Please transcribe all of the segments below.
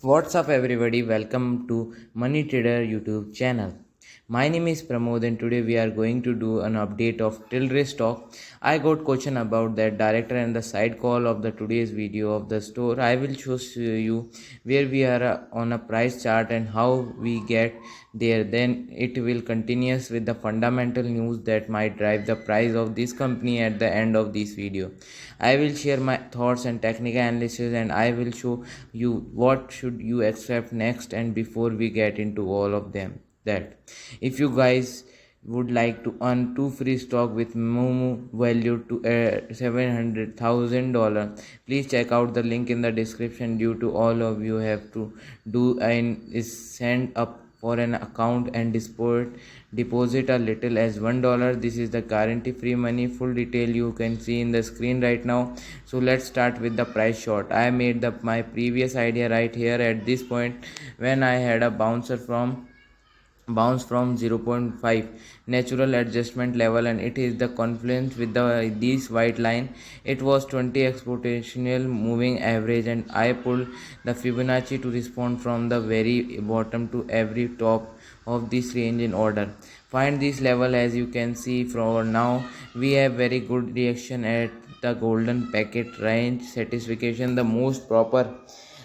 What's up, everybody? Welcome to Money Trader YouTube channel. My name is Pramod, and today we are going to do an update of Tilray stock. I got question about that director and the side call of the today's video of the store. I will show you where we are on a price chart and how we get there. Then it will continues with the fundamental news that might drive the price of this company at the end of this video. I will share my thoughts and technical analysis, and I will show you what should you accept next. And before we get into all of them, that if you guys would like to earn two free stock with Momo valued to $700,000, please check out the link in the description. Due to all of you have to do and is send up for an account and deposit a little as $1. This is the guarantee free money. Full detail you can see in the screen right now. So let's start with the price short. I made my previous idea right here at this point when I had a bounce from 0.5 natural adjustment level, and it is the confluence with this white line. It was 20 exponential moving average, and I pulled the Fibonacci to respond from the very bottom to every top of this range in order. Find this level. As you can see from now, we have very good reaction at the golden packet range satisfaction, the most proper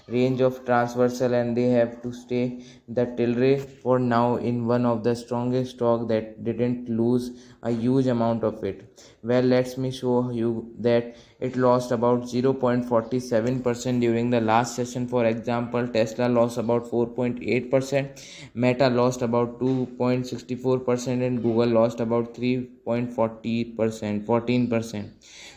range of transversal, and they have to stay the Tilray for now in one of the strongest stock that didn't lose a huge amount of it. Well, let me show you that it lost about 0.47% during the last session. For example, Tesla lost about 4.8%, Meta lost about 2.64%, and Google lost about 3.40%, 14%.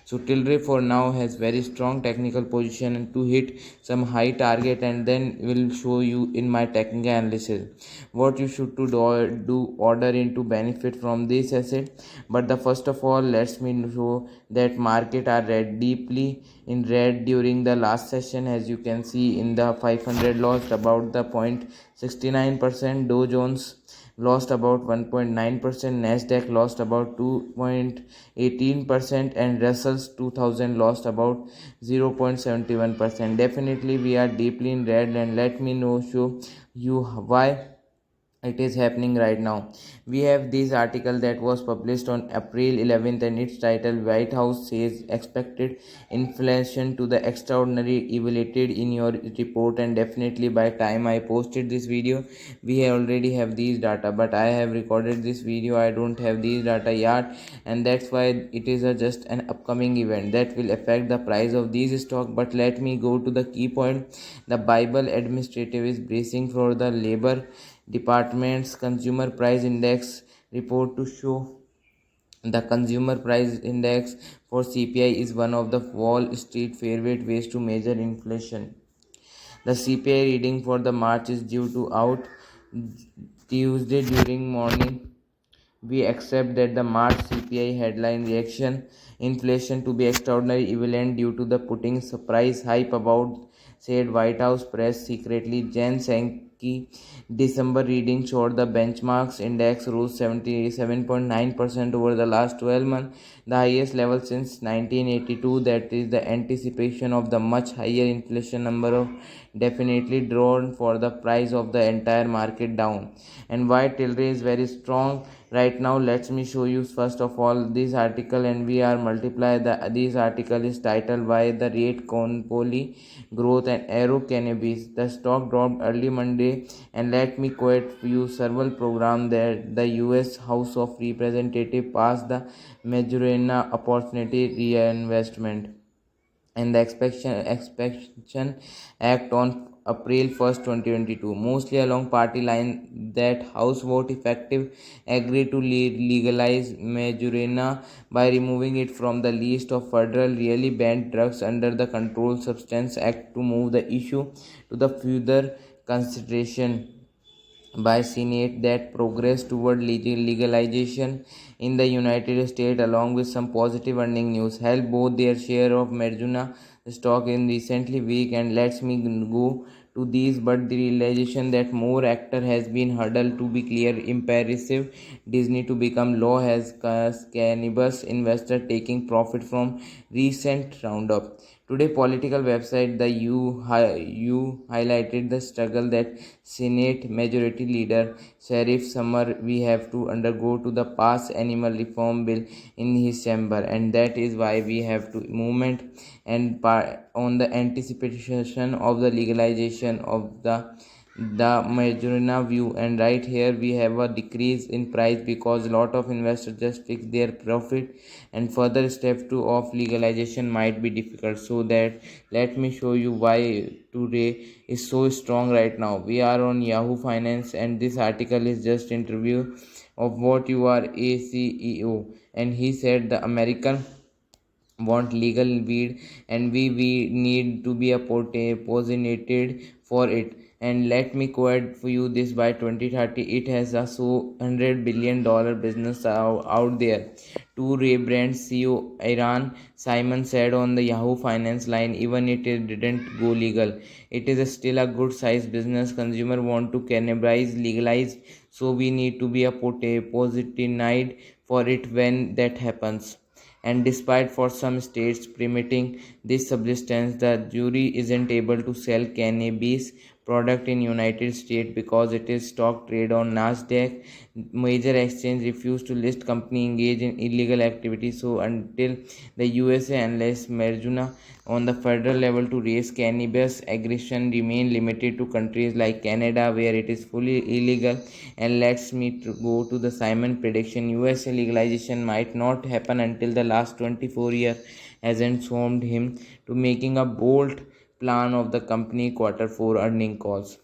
So Tilray for now has very strong technical position and to hit some high target, and then will show you in my technical analysis what you should to do order in to benefit from this asset. But the first of all, let me show that market are red, deeply in red during the last session. As you can see in the 500 lost about the 0.69%, Dow Jones lost about 1.9%, Nasdaq lost about 2.18%, and Russell's 2000 lost about 0.71%. Definitely we are deeply in red, and let me know show you why it is happening right now. We have this article that was published on April 11th, and its title White House says expected inflation to the extraordinary evaluated in your report. And definitely by time I posted this video, we already have these data, but I have recorded this video, I don't have these data yet, and that's why it is just an upcoming event that will affect the price of these stock. But let me go to the key point. The Bible administrative is bracing for the labor department's consumer price index report to show the consumer price index for CPI is one of the Wall Street favorite ways to measure inflation. The CPI reading for the March is due to out Tuesday during morning. We accept that the March CPI headline reaction inflation to be extraordinary equivalent due to the putting surprise hype about, said White House press secretary Jen Psaki. December reading showed the benchmarks index rose 77.9% over the last 12 months, the highest level since 1982. That is the anticipation of the much higher inflation number of definitely drawn for the price of the entire market down. And why Tilray is very strong right now, let me show you first of all this article, and we are multiply this article is titled Why the Rate Monopoly Growth and Aero Cannabis. The stock dropped early Monday, and let me quote you several program that the US House of Representatives passed the Marijuana Opportunity Reinvestment and the Expansion Act on April 1st, 2022, mostly along party line. That House vote effective agreed to legalize marijuana by removing it from the list of federal really banned drugs under the Controlled Substance Act to move the issue to the further consideration by Senate. That progress toward legalization in the United States, along with some positive earning news, helped both their share of marijuana stock in recently week. And lets me go to these, but the realization that more actor has been hurdle to be clear imperative. Disney to become law has cannabis investor taking profit from recent roundup. Today, political website the U highlighted the struggle that Senate Majority Leader Sheriff Summer we have to undergo to the pass animal reform bill in his chamber, and that is why we have to movement and on the anticipation of the legalization of the Majorina view. And right here we have a decrease in price because a lot of investors just fix their profit, and further step 2 of legalization might be difficult. So that let me show you why today is so strong right now. We are on Yahoo Finance, and this article is just interview of what you are a CEO, and he said the American want legal weed, and we need to be a positioned for it. And let me quote for you this: by 2030 it has a so $100 billion business out there. Two Ray Brand CEO Iran Simon said on the Yahoo Finance line, even it didn't go legal, it is still a good size business. Consumer want to cannabis legalize, so we need to be a positive for it when that happens. And despite for some states permitting this substance, the jury isn't able to sell cannabis product in United States because it is stock trade on Nasdaq. Major exchange refuse to list company engaged in illegal activity. So until the USA unless marijuana on the federal level to raise cannabis aggression remain limited to countries like Canada where it is fully illegal. And let's me go to the Simon prediction. USA legalization might not happen until the last 24 years has informed him to making a bold plan of the company quarter 4 earning calls.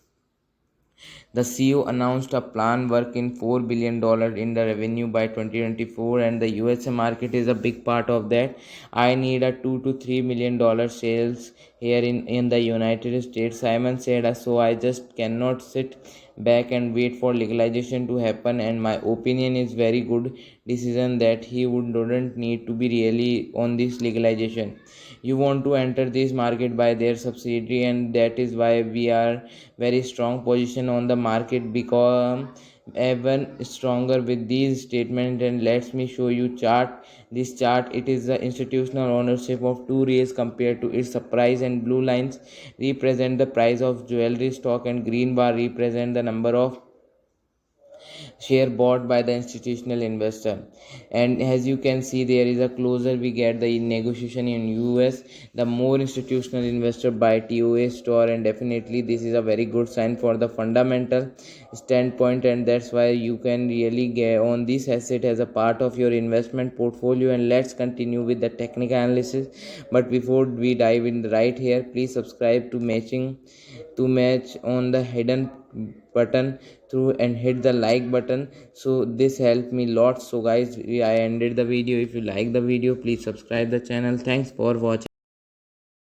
The CEO announced a plan work in $4 billion in the revenue by 2024, and the USA market is a big part of that. I need a $2 to $3 million sales here in the United States, Simon said. So I just cannot sit back and wait for legalization to happen, and my opinion is very good decision that he wouldn't need to be really on this legalization. You want to enter this market by their subsidiary, and that is why we are very strong position on the market become even stronger with these statements. And let me show you chart. This chart, it is the institutional ownership of two rays compared to its price, and blue lines represent the price of jewelry stock, and green bar represent the number of share bought by the institutional investor. And as you can see, there is a closer we get the negotiation in US, the more institutional investor buy TOA store, and definitely this is a very good sign for the fundamental standpoint, and that's why you can really get on this asset as a part of your investment portfolio. And let's continue with the technical analysis. But before we dive in right here, please subscribe to match on the hidden button through and hit the like button, so this helped me lot. So guys, I ended the video. If you like the video, please subscribe the channel. Thanks for watching.